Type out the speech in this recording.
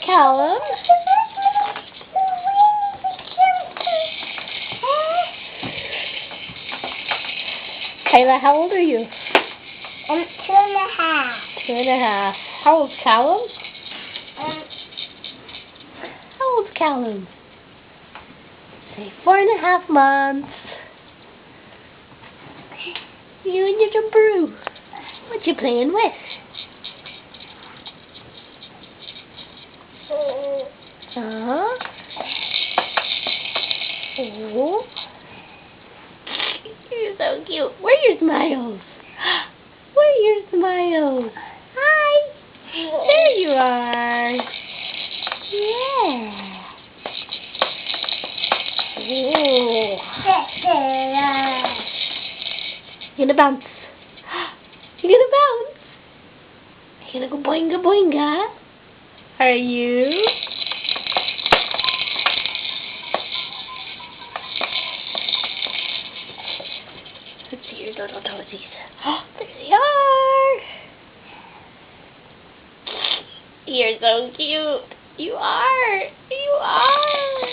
Callum. Kayla, how old are you? I'm 2.5. 2.5. How old's Callum? How old's Callum? Say 4.5 months. You and your little brew. What you playing with? Uh-huh. Oh. You're so cute. Where are your smiles? Where are your smiles? Hi. There you are. Yeah. Oh. You're gonna bounce. You're gonna bounce. You're gonna go boinga boinga. Are you? Let's see your little toesies. There they are. You're so cute. You are. You are.